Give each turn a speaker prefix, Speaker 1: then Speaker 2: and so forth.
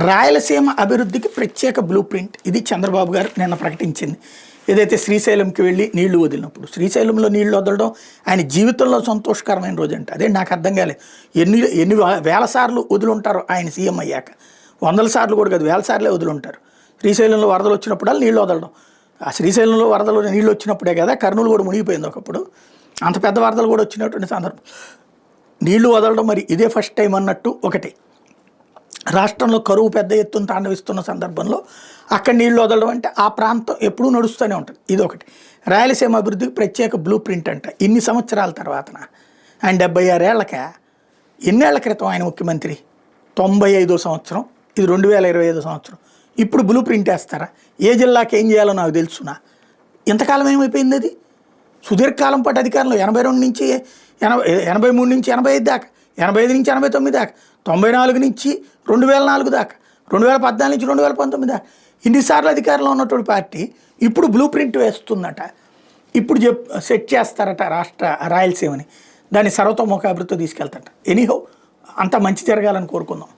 Speaker 1: రాయలసీమ అభివృద్ధికి ప్రత్యేక blue print ఇది చంద్రబాబు గారు నిన్న ప్రకటించింది. ఏదైతే శ్రీశైలంకి వెళ్ళి నీళ్లు వదిలినప్పుడు శ్రీశైలంలో నీళ్లు వదలడం ఆయన జీవితంలో సంతోషకరమైన రోజు అంటే అదే నాకు అర్థం కాలేదు. ఎన్ని ఎన్ని వేల సార్లు వదులుంటారో ఆయన సీఎం అయ్యాక, వందల సార్లు కూడా కాదు, వేల సార్లే వదులుంటారు. శ్రీశైలంలో వరదలు వచ్చినప్పుడల్లా నీళ్లు వదలడం. ఆ శ్రీశైలంలో వరదలు నీళ్ళు వచ్చినప్పుడే కదా కర్నూలు కూడా మునిగిపోయింది ఒకప్పుడు. అంత పెద్ద వరదలు కూడా వచ్చినటువంటి సందర్భం నీళ్లు వదలడం మరి ఇదే ఫస్ట్ టైం అన్నట్టు. ఒకటి, రాష్ట్రంలో కరువు పెద్ద ఎత్తున తాండవిస్తున్న సందర్భంలో అక్కడ నీళ్లు వదలడం అంటే ఆ ప్రాంతం ఎప్పుడూ నడుస్తూనే ఉంటుంది. ఇది ఒకటి. రాయలసీమ అభివృద్ధికి ప్రత్యేక బ్లూ ప్రింట్ అంట. ఇన్ని సంవత్సరాల తర్వాతన ఆయన 76 ఏళ్లకే, ఎన్నేళ్ల క్రితం ఆయన ముఖ్యమంత్రి? 95వ సంవత్సరం, ఇది 2025 సంవత్సరం. ఇప్పుడు బ్లూ ప్రింట్ వేస్తారా? ఏ జిల్లాకి ఏం చేయాలో నాకు తెలుసునా? ఇంతకాలం ఏమైపోయింది అది? సుదీర్ఘకాలం పాటు అధికారంలో 82 నుంచి 83 నుంచి 85 దాకా, 85 నుంచి 89 దాకా, 94 నుంచి 2004 దాకా, 2014 నుంచి 2019 దాకా ఇన్నిసార్లు అధికారంలో ఉన్నటువంటి పార్టీ ఇప్పుడు బ్లూ ప్రింట్ వేస్తుందట. ఇప్పుడు సెట్ చేస్తారట రాయలసీమని. దాన్ని సర్వతోముఖ అభివృద్ధి తీసుకెళ్తారట. ఎనీహో అంతా మంచి జరగాలని కోరుకుందాం.